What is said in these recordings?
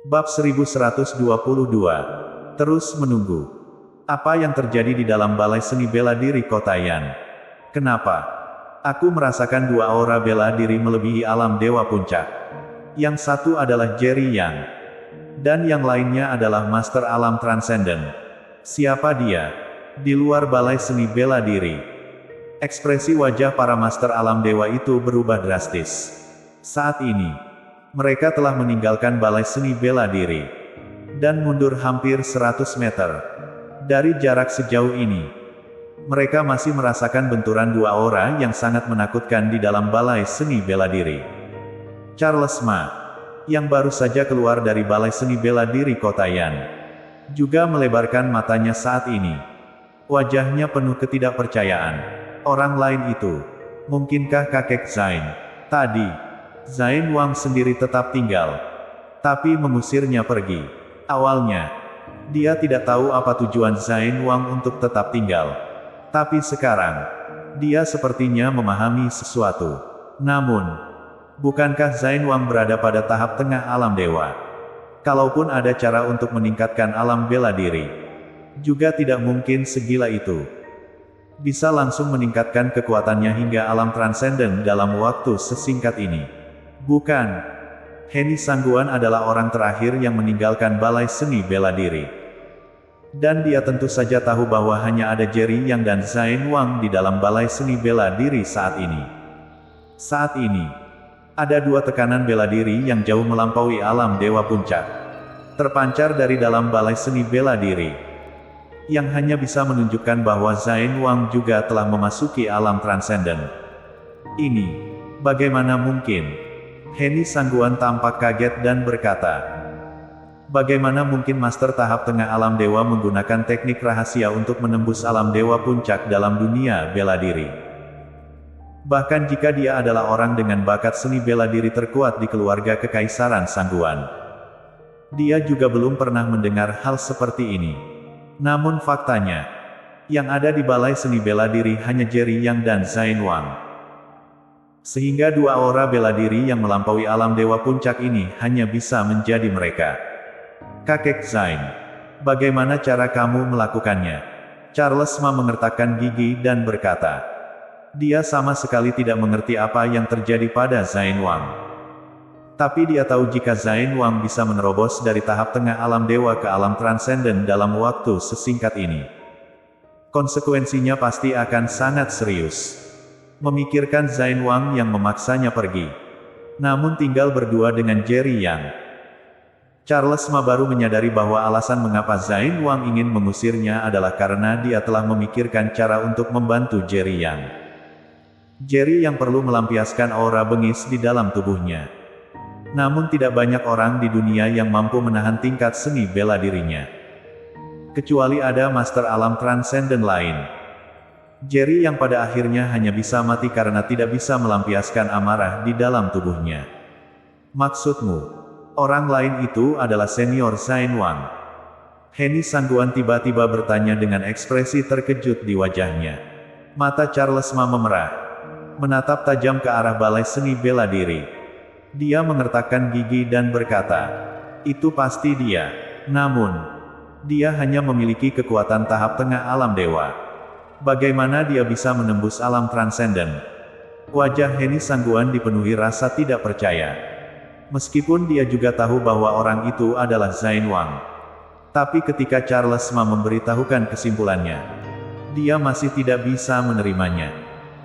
Bab 1122. Terus menunggu. Apa yang terjadi di dalam balai seni bela diri Kota Yan? Kenapa? Aku merasakan dua aura bela diri melebihi alam dewa puncak. Yang satu adalah Jerry Yang. Dan yang lainnya adalah Master Alam Transcendent. Siapa dia? Di luar balai seni bela diri. Ekspresi wajah para Master Alam Dewa itu berubah drastis. Saat ini, mereka telah meninggalkan balai seni bela diri. Dan mundur hampir 100 meter. Dari jarak sejauh ini, mereka masih merasakan benturan dua aura yang sangat menakutkan di dalam balai seni bela diri. Charles Ma, yang baru saja keluar dari balai seni bela diri Kota Yan, juga melebarkan matanya saat ini. Wajahnya penuh ketidakpercayaan. Orang lain itu, mungkinkah kakek Zain? Tadi, Zain Wang sendiri tetap tinggal, tapi mengusirnya pergi. Awalnya, dia tidak tahu apa tujuan Zain Wang untuk tetap tinggal. Tapi sekarang, dia sepertinya memahami sesuatu. Namun, bukankah Zain Wang berada pada tahap tengah alam dewa? Kalaupun ada cara untuk meningkatkan alam bela diri, juga tidak mungkin segila itu. Bisa langsung meningkatkan kekuatannya hingga alam transenden dalam waktu sesingkat ini. Bukan. Heni Sangguan adalah orang terakhir yang meninggalkan balai seni bela diri. Dan dia tentu saja tahu bahwa hanya ada Jerry Yang dan Zain Wang di dalam balai seni bela diri saat ini. Saat ini, ada dua tekanan bela diri yang jauh melampaui alam dewa puncak. Terpancar dari dalam balai seni bela diri. Yang hanya bisa menunjukkan bahwa Zain Wang juga telah memasuki alam transenden. Ini, bagaimana mungkin? Heni Sangguan tampak kaget dan berkata, bagaimana mungkin Master tahap tengah alam dewa menggunakan teknik rahasia untuk menembus alam dewa puncak dalam dunia bela diri? Bahkan jika dia adalah orang dengan bakat seni bela diri terkuat di keluarga kekaisaran Sangguan, dia juga belum pernah mendengar hal seperti ini. Namun faktanya, yang ada di balai seni bela diri hanya Jerry Yang dan Zain Wang. Sehingga dua aura bela diri yang melampaui alam dewa puncak ini hanya bisa menjadi mereka. Kakek Zain, bagaimana cara kamu melakukannya? Charles Ma mengertakkan gigi dan berkata, dia sama sekali tidak mengerti apa yang terjadi pada Zain Wang. Tapi dia tahu jika Zain Wang bisa menerobos dari tahap tengah alam dewa ke alam transenden dalam waktu sesingkat ini, konsekuensinya pasti akan sangat serius. Memikirkan Zain Wang yang memaksanya pergi. Namun tinggal berdua dengan Jerry Yang. Charles Ma baru menyadari bahwa alasan mengapa Zain Wang ingin mengusirnya adalah karena dia telah memikirkan cara untuk membantu Jerry Yang. Jerry Yang perlu melampiaskan aura bengis di dalam tubuhnya. Namun tidak banyak orang di dunia yang mampu menahan tingkat seni bela dirinya. Kecuali ada Master Alam Transcendent lain. Jerry Yang pada akhirnya hanya bisa mati karena tidak bisa melampiaskan amarah di dalam tubuhnya. Maksudmu, orang lain itu adalah senior Zain Wang? Heni Sangguan tiba-tiba bertanya dengan ekspresi terkejut di wajahnya. Mata Charles Ma memerah, menatap tajam ke arah balai seni bela diri. Dia mengertakkan gigi dan berkata, itu pasti dia. Namun, dia hanya memiliki kekuatan tahap tengah alam dewa. Bagaimana dia bisa menembus alam transenden? Wajah Heni Sangguan dipenuhi rasa tidak percaya. Meskipun dia juga tahu bahwa orang itu adalah Zain Wang. Tapi ketika Charles Ma memberitahukan kesimpulannya, dia masih tidak bisa menerimanya.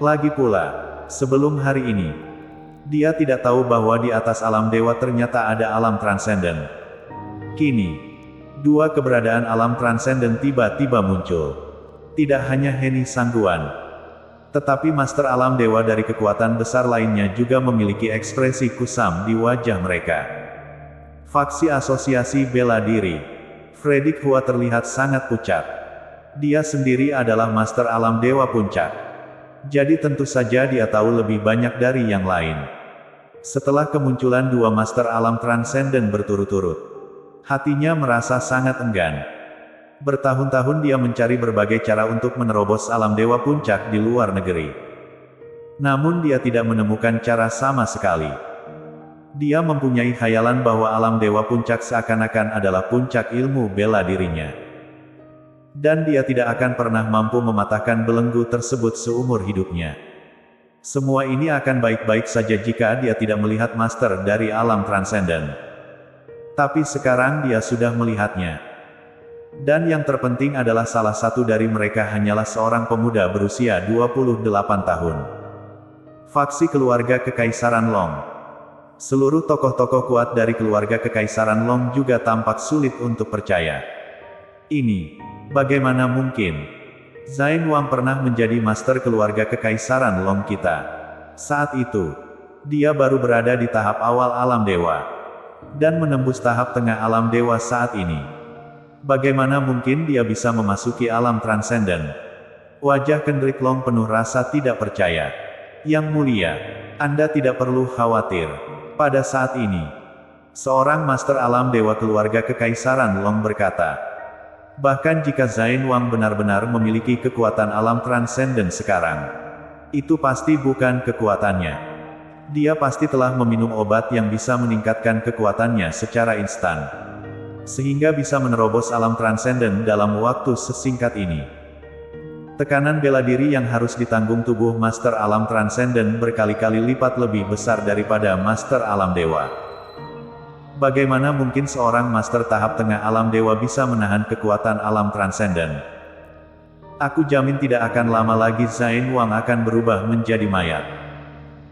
Lagi pula, sebelum hari ini, dia tidak tahu bahwa di atas alam dewa ternyata ada alam transenden. Kini, dua keberadaan alam transenden tiba-tiba muncul. Tidak hanya Heni Sangguan, tetapi Master Alam Dewa dari kekuatan besar lainnya juga memiliki ekspresi kusam di wajah mereka. Faksi Asosiasi Bela Diri. Fredrik Hua terlihat sangat pucat. Dia sendiri adalah Master Alam Dewa Puncak. Jadi tentu saja dia tahu lebih banyak dari yang lain. Setelah kemunculan dua Master Alam Transcendent berturut-turut, hatinya merasa sangat enggan. Bertahun-tahun dia mencari berbagai cara untuk menerobos alam dewa puncak di luar negeri. Namun dia tidak menemukan cara sama sekali. Dia mempunyai khayalan bahwa alam dewa puncak seakan-akan adalah puncak ilmu bela dirinya. Dan dia tidak akan pernah mampu mematahkan belenggu tersebut seumur hidupnya. Semua ini akan baik-baik saja jika dia tidak melihat master dari alam transenden. Tapi sekarang dia sudah melihatnya. Dan yang terpenting adalah salah satu dari mereka hanyalah seorang pemuda berusia 28 tahun. Faksi keluarga Kekaisaran Long. Seluruh tokoh-tokoh kuat dari keluarga Kekaisaran Long juga tampak sulit untuk percaya. Ini, bagaimana mungkin? Zain Wang pernah menjadi master keluarga Kekaisaran Long kita. Saat itu, dia baru berada di tahap awal alam dewa. Dan menembus tahap tengah alam dewa saat ini. Bagaimana mungkin dia bisa memasuki alam transenden? Wajah Kendrick Long penuh rasa tidak percaya. Yang mulia, Anda tidak perlu khawatir. Pada saat ini, seorang master alam dewa keluarga Kekaisaran Long berkata, bahkan jika Zain Wang benar-benar memiliki kekuatan alam transenden sekarang, itu pasti bukan kekuatannya. Dia pasti telah meminum obat yang bisa meningkatkan kekuatannya secara instan, sehingga bisa menerobos alam transenden dalam waktu sesingkat ini. Tekanan bela diri yang harus ditanggung tubuh master alam transenden berkali-kali lipat lebih besar daripada master alam dewa. Bagaimana mungkin seorang master tahap tengah alam dewa bisa menahan kekuatan alam transenden? Aku jamin tidak akan lama lagi Zain Wang akan berubah menjadi mayat.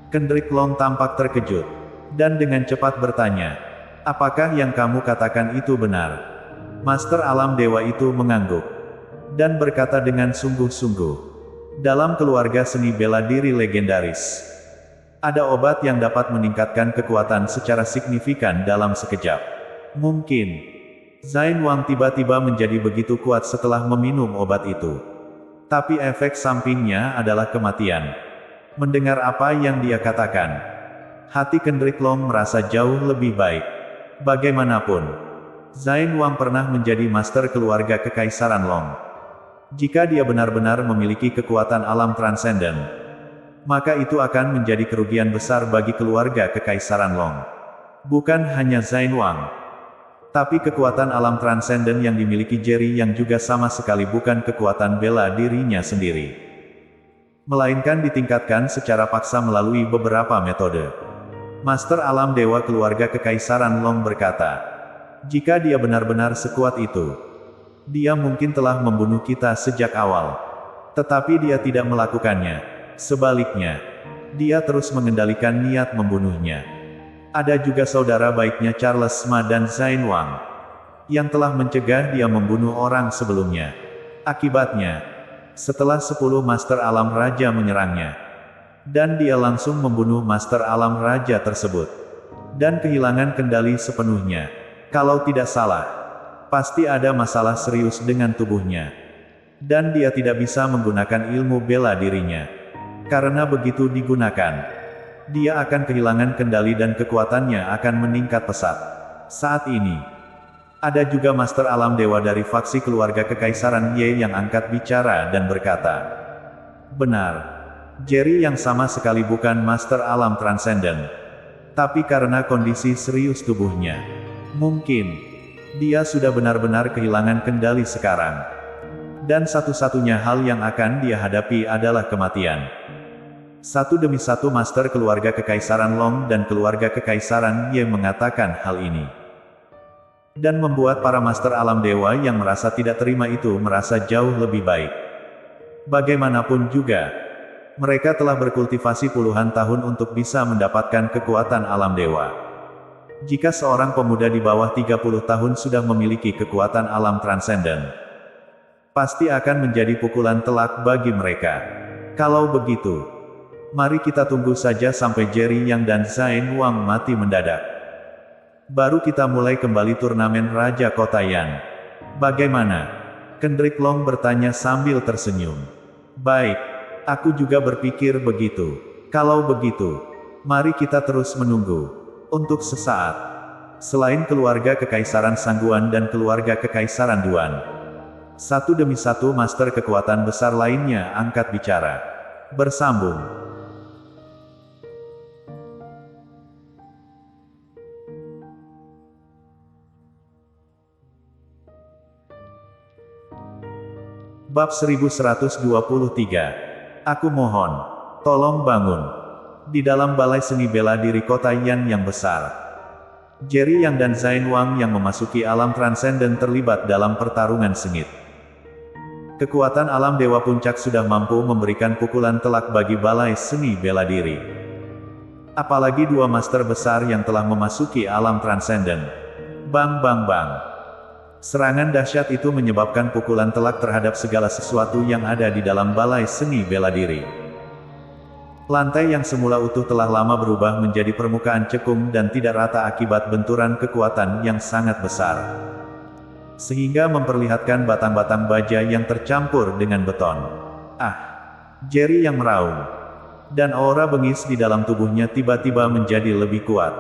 Kendrick Long tampak terkejut, dan dengan cepat bertanya, apakah yang kamu katakan itu benar? Master alam dewa itu mengangguk, dan berkata dengan sungguh-sungguh, dalam keluarga seni bela diri legendaris, ada obat yang dapat meningkatkan kekuatan secara signifikan dalam sekejap. Mungkin, Zain Wang tiba-tiba menjadi begitu kuat setelah meminum obat itu. Tapi efek sampingnya adalah kematian. Mendengar apa yang dia katakan, hati Kendrick Long merasa jauh lebih baik. Bagaimanapun, Zain Wang pernah menjadi master keluarga Kekaisaran Long. Jika dia benar-benar memiliki kekuatan alam transenden, maka itu akan menjadi kerugian besar bagi keluarga Kekaisaran Long. Bukan hanya Zain Wang, tapi kekuatan alam transenden yang dimiliki Jerry yang juga sama sekali bukan kekuatan bela dirinya sendiri, melainkan ditingkatkan secara paksa melalui beberapa metode. Master alam dewa keluarga Kekaisaran Long berkata, jika dia benar-benar sekuat itu, dia mungkin telah membunuh kita sejak awal. Tetapi dia tidak melakukannya. Sebaliknya, dia terus mengendalikan niat membunuhnya. Ada juga saudara baiknya Charles Ma dan Zain Wang, yang telah mencegah dia membunuh orang sebelumnya. Akibatnya, setelah 10 Master Alam Raja menyerangnya, dan dia langsung membunuh Master Alam Raja tersebut, dan kehilangan kendali sepenuhnya. Kalau tidak salah, pasti ada masalah serius dengan tubuhnya. Dan dia tidak bisa menggunakan ilmu bela dirinya. Karena begitu digunakan, dia akan kehilangan kendali dan kekuatannya akan meningkat pesat. Saat ini, ada juga Master Alam Dewa dari faksi keluarga Kekaisaran Ye yang angkat bicara dan berkata, benar, Jerry yang sama sekali bukan Master Alam Transenden. Tapi karena kondisi serius tubuhnya, mungkin dia sudah benar-benar kehilangan kendali sekarang. Dan satu-satunya hal yang akan dia hadapi adalah kematian. Satu demi satu master keluarga Kekaisaran Long dan keluarga Kekaisaran Ye mengatakan hal ini. Dan membuat para master alam dewa yang merasa tidak terima itu merasa jauh lebih baik. Bagaimanapun juga, mereka telah berkultivasi puluhan tahun untuk bisa mendapatkan kekuatan alam dewa. Jika seorang pemuda di bawah 30 tahun sudah memiliki kekuatan alam transenden, pasti akan menjadi pukulan telak bagi mereka. Kalau begitu, mari kita tunggu saja sampai Jerry Yang dan Zain Wang mati mendadak. Baru kita mulai kembali turnamen Raja Kota Yan. Bagaimana? Kendrick Long bertanya sambil tersenyum. Baik, aku juga berpikir begitu. Kalau begitu, mari kita terus menunggu. Untuk sesaat, selain keluarga Kekaisaran Sangguan dan keluarga Kekaisaran Duan, satu demi satu master kekuatan besar lainnya angkat bicara. Bersambung. Bab 1123. Aku mohon, tolong bangun. Di dalam balai seni bela diri kota Yan yang besar, Jerry Yang dan Zain Wang yang memasuki alam transenden terlibat dalam pertarungan sengit. Kekuatan alam Dewa Puncak sudah mampu memberikan pukulan telak bagi balai seni bela diri. Apalagi dua master besar yang telah memasuki alam transenden. Bang bang bang. Serangan dahsyat itu menyebabkan pukulan telak terhadap segala sesuatu yang ada di dalam balai seni bela diri. Lantai yang semula utuh telah lama berubah menjadi permukaan cekung dan tidak rata akibat benturan kekuatan yang sangat besar. Sehingga memperlihatkan batang-batang baja yang tercampur dengan beton. Ah! Jerry yang meraung. Dan aura bengis di dalam tubuhnya tiba-tiba menjadi lebih kuat.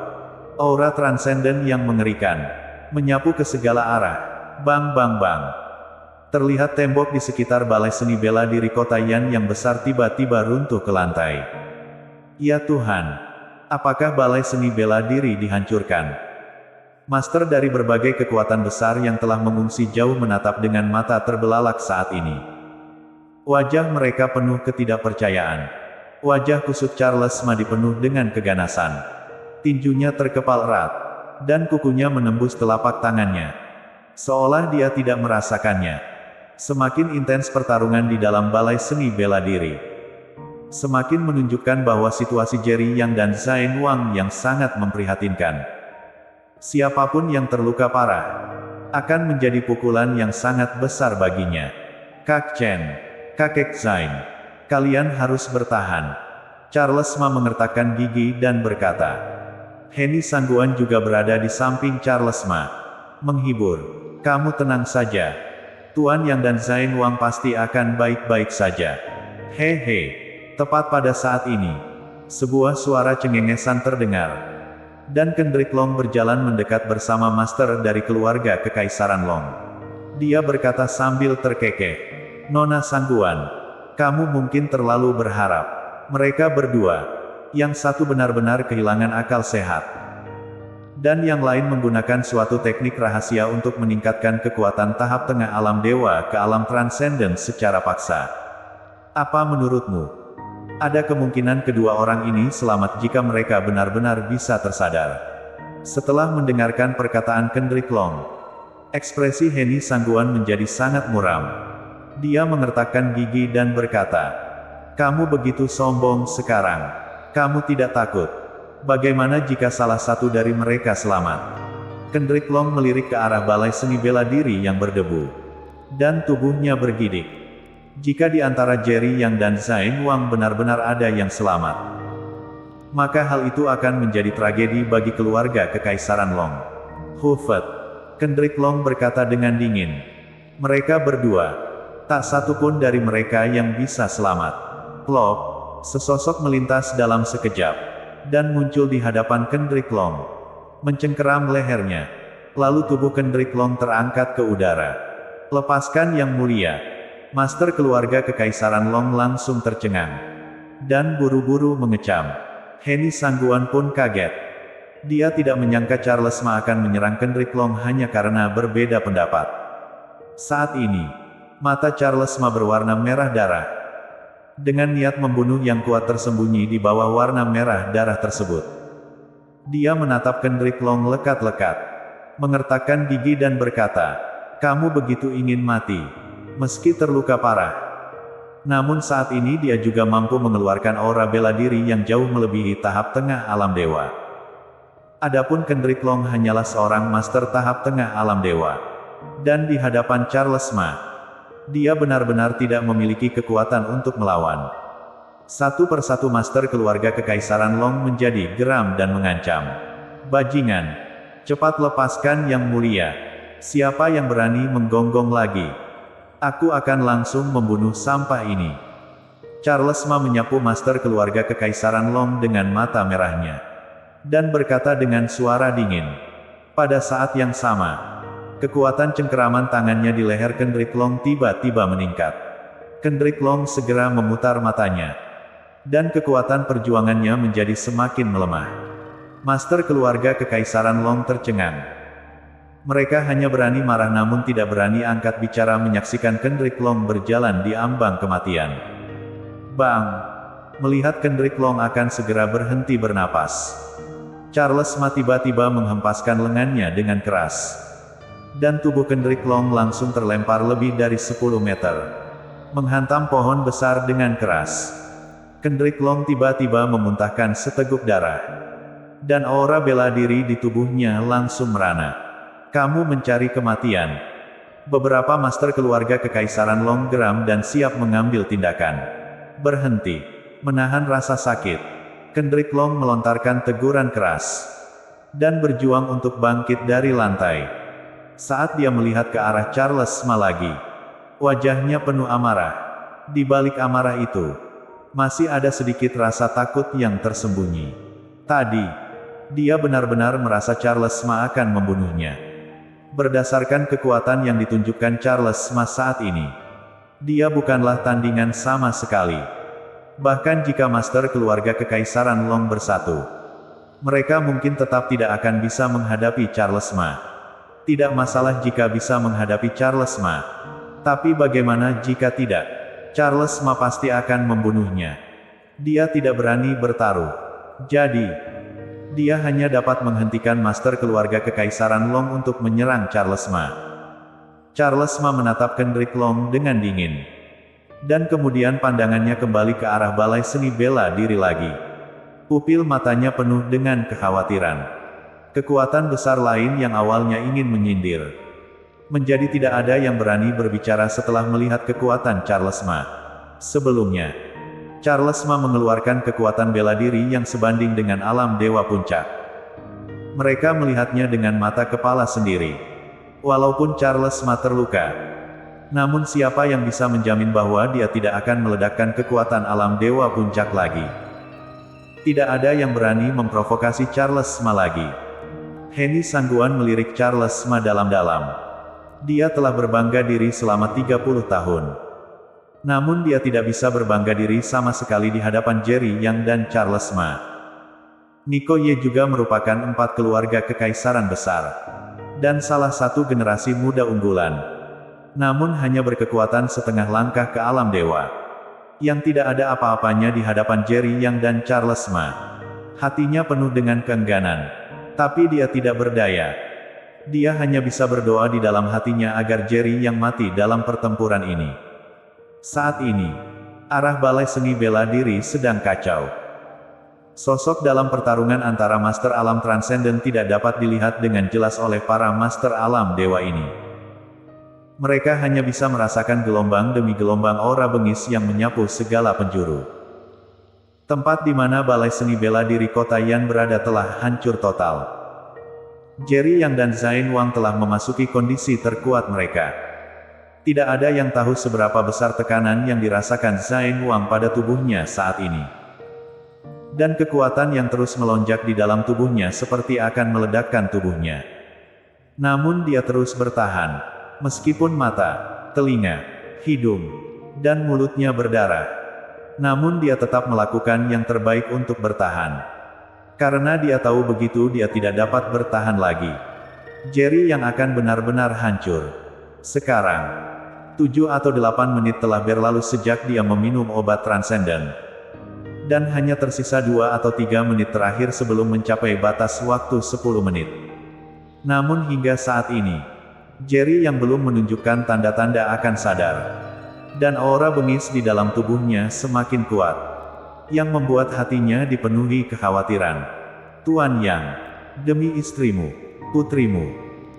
Aura transenden yang mengerikan. Menyapu ke segala arah. Bang bang bang. Terlihat tembok di sekitar balai seni bela diri kota Yan yang besar tiba-tiba runtuh ke lantai. Ya Tuhan! Apakah balai seni bela diri dihancurkan? Master dari berbagai kekuatan besar yang telah mengungsi jauh menatap dengan mata terbelalak saat ini. Wajah mereka penuh ketidakpercayaan. Wajah kusut Charles Ma dipenuh dengan keganasan. Tinjunya terkepal erat. Dan kukunya menembus telapak tangannya. Seolah dia tidak merasakannya. Semakin intens pertarungan di dalam balai seni bela diri. Semakin menunjukkan bahwa situasi Jerry Yang dan Zain Wang yang sangat memprihatinkan. Siapapun yang terluka parah, akan menjadi pukulan yang sangat besar baginya. Kak Chen, kakek Zain, kalian harus bertahan. Charles Ma mengertakkan gigi dan berkata. Henny Sangguan juga berada di samping Charles Ma. Menghibur. Kamu tenang saja. Tuan Yang dan Zain Wang pasti akan baik-baik saja. Hehe. Tepat pada saat ini, sebuah suara cengengesan terdengar. Dan Kendrick Long berjalan mendekat bersama master dari keluarga Kekaisaran Long. Dia berkata sambil terkekeh. Nona Sangguan, kamu mungkin terlalu berharap. Mereka berdua. Yang satu benar-benar kehilangan akal sehat. Dan yang lain menggunakan suatu teknik rahasia untuk meningkatkan kekuatan tahap tengah alam dewa ke alam transenden secara paksa. Apa menurutmu? Ada kemungkinan kedua orang ini selamat jika mereka benar-benar bisa tersadar. Setelah mendengarkan perkataan Kendrick Long, ekspresi Henny Sangguan menjadi sangat muram. Dia mengertakkan gigi dan berkata, "Kamu begitu sombong sekarang. Kamu tidak takut. Bagaimana jika salah satu dari mereka selamat?" Kendrick Long melirik ke arah balai seni bela diri yang berdebu. Dan tubuhnya bergidik. Jika di antara Jerry Yang dan Zain Wang benar-benar ada yang selamat, maka hal itu akan menjadi tragedi bagi keluarga Kekaisaran Long. Hufet. Kendrick Long berkata dengan dingin. Mereka berdua. Tak satu pun dari mereka yang bisa selamat. Plop. Sesosok melintas dalam sekejap. Dan muncul di hadapan Kendrick Long. Mencengkeram lehernya. Lalu tubuh Kendrick Long terangkat ke udara. Lepaskan Yang Mulia. Master keluarga Kekaisaran Long langsung tercengang. Dan buru-buru mengecam. Henny Sangguan pun kaget. Dia tidak menyangka Charles Ma akan menyerang Kendrick Long hanya karena berbeda pendapat. Saat ini, mata Charles Ma berwarna merah darah. Dengan niat membunuh yang kuat tersembunyi di bawah warna merah darah tersebut. Dia menatap Kendrick Long lekat-lekat. Mengertakkan gigi dan berkata, "Kamu begitu ingin mati. Meski terluka parah." Namun saat ini dia juga mampu mengeluarkan aura bela diri yang jauh melebihi tahap tengah alam dewa. Adapun Kendrick Long hanyalah seorang master tahap tengah alam dewa. Dan di hadapan Charles Ma, dia benar-benar tidak memiliki kekuatan untuk melawan. Satu persatu master keluarga Kekaisaran Long menjadi geram dan mengancam. "Bajingan! Cepat lepaskan Yang Mulia. Siapa yang berani menggonggong lagi? Aku akan langsung membunuh sampah ini." Charles Ma menyapu master keluarga Kekaisaran Long dengan mata merahnya. Dan berkata dengan suara dingin. Pada saat yang sama, kekuatan cengkeraman tangannya di leher Kendrick Long tiba-tiba meningkat. Kendrick Long segera memutar matanya. Dan kekuatan perjuangannya menjadi semakin melemah. Master keluarga Kekaisaran Long tercengang. Mereka hanya berani marah namun tidak berani angkat bicara menyaksikan Kendrick Long berjalan di ambang kematian. Bang! Melihat Kendrick Long akan segera berhenti bernapas, Charles Ma tiba-tiba menghempaskan lengannya dengan keras. Dan tubuh Kendrick Long langsung terlempar lebih dari 10 meter. Menghantam pohon besar dengan keras. Kendrick Long tiba-tiba memuntahkan seteguk darah. Dan aura bela diri di tubuhnya langsung merana. Kamu mencari kematian. Beberapa master keluarga kekaisaran Long geram dan siap mengambil tindakan. Berhenti. Menahan rasa sakit. Kendrick Long melontarkan teguran keras. Dan berjuang untuk bangkit dari lantai. Saat dia melihat ke arah Charles Ma lagi, wajahnya penuh amarah. Di balik amarah itu, masih ada sedikit rasa takut yang tersembunyi. Tadi, dia benar-benar merasa Charles Ma akan membunuhnya. Berdasarkan kekuatan yang ditunjukkan Charles Ma saat ini, dia bukanlah tandingan sama sekali. Bahkan jika master keluarga kekaisaran Long bersatu, mereka mungkin tetap tidak akan bisa menghadapi Charles Ma. Tidak masalah jika bisa menghadapi Charles Ma. Tapi bagaimana jika tidak? Charles Ma pasti akan membunuhnya. Dia tidak berani bertaruh. Jadi, dia hanya dapat menghentikan master keluarga kekaisaran Long untuk menyerang Charles Ma. Charles Ma menatap Kendrick Long dengan dingin. Dan kemudian pandangannya kembali ke arah balai seni bela diri lagi. Pupil matanya penuh dengan kekhawatiran. Kekuatan besar lain yang awalnya ingin menyindir, menjadi tidak ada yang berani berbicara setelah melihat kekuatan Charles Ma. Sebelumnya, Charles Ma mengeluarkan kekuatan bela diri yang sebanding dengan alam dewa puncak. Mereka melihatnya dengan mata kepala sendiri. Walaupun Charles Ma terluka, namun siapa yang bisa menjamin bahwa dia tidak akan meledakkan kekuatan alam dewa puncak lagi? Tidak ada yang berani memprovokasi Charles Ma lagi. Henny Sangguan melirik Charles Ma dalam-dalam. Dia telah berbangga diri selama 30 tahun. Namun dia tidak bisa berbangga diri sama sekali di hadapan Jerry Yang dan Charles Ma. Nico Ye juga merupakan 4 keluarga kekaisaran besar. Dan salah satu generasi muda unggulan. Namun hanya berkekuatan setengah langkah ke alam dewa. Yang tidak ada apa-apanya di hadapan Jerry Yang dan Charles Ma. Hatinya penuh dengan keengganan. Tapi dia tidak berdaya. Dia hanya bisa berdoa di dalam hatinya agar Jerry Yang mati dalam pertempuran ini. Saat ini, arah balai seni bela diri sedang kacau. Sosok dalam pertarungan antara Master Alam Transcendent tidak dapat dilihat dengan jelas oleh para Master Alam Dewa ini. Mereka hanya bisa merasakan gelombang demi gelombang aura bengis yang menyapu segala penjuru. Tempat di mana balai seni bela diri kota Yan berada telah hancur total. Jerry Yang dan Zain Wang telah memasuki kondisi terkuat mereka. Tidak ada yang tahu seberapa besar tekanan yang dirasakan Zain Wang pada tubuhnya saat ini. Dan kekuatan yang terus melonjak di dalam tubuhnya seperti akan meledakkan tubuhnya. Namun dia terus bertahan. Meskipun mata, telinga, hidung, dan mulutnya berdarah. Namun dia tetap melakukan yang terbaik untuk bertahan. Karena dia tahu begitu dia tidak dapat bertahan lagi. Jerry Yang akan benar-benar hancur. Sekarang, 7 atau 8 menit telah berlalu sejak dia meminum obat transenden. Dan hanya tersisa 2 atau 3 menit terakhir sebelum mencapai batas waktu 10 menit. Namun hingga saat ini, Jerry Yang belum menunjukkan tanda-tanda akan sadar. Dan aura bengis di dalam tubuhnya semakin kuat. Yang membuat hatinya dipenuhi kekhawatiran. Tuan Yang, demi istrimu, putrimu,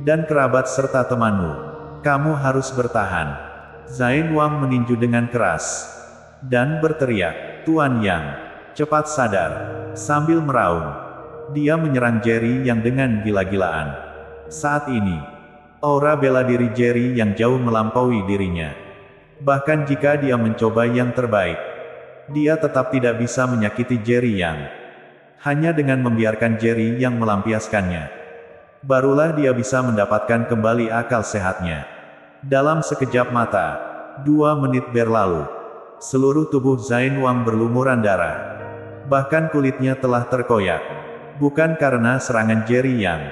dan kerabat serta temanmu, kamu harus bertahan. Zain Wang meninju dengan keras. Dan berteriak, Tuan Yang, cepat sadar. Sambil meraung, dia menyerang Jerry Yang dengan gila-gilaan. Saat ini, aura bela diri Jerry Yang jauh melampaui dirinya. Bahkan jika dia mencoba yang terbaik, dia tetap tidak bisa menyakiti Jerry Yang. Hanya dengan membiarkan Jerry Yang melampiaskannya, barulah dia bisa mendapatkan kembali akal sehatnya. Dalam sekejap mata, 2 menit berlalu. Seluruh tubuh Zain Wang berlumuran darah. Bahkan kulitnya telah terkoyak. Bukan karena serangan Jerry Yang,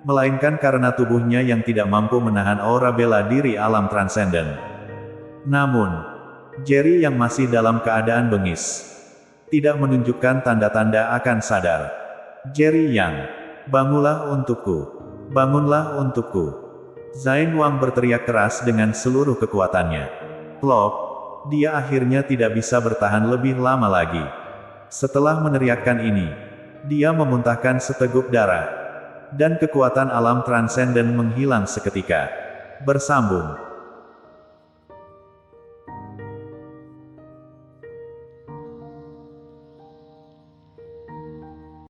melainkan karena tubuhnya yang tidak mampu menahan aura bela diri alam transenden. Namun, Jerry yang masih dalam keadaan bengis, tidak menunjukkan tanda-tanda akan sadar. Jerry Yang, bangunlah untukku. Bangunlah untukku. Zain Wang berteriak keras dengan seluruh kekuatannya. Plop, dia akhirnya tidak bisa bertahan lebih lama lagi. Setelah meneriakkan ini, dia memuntahkan seteguk darah. Dan kekuatan alam transenden menghilang seketika. Bersambung.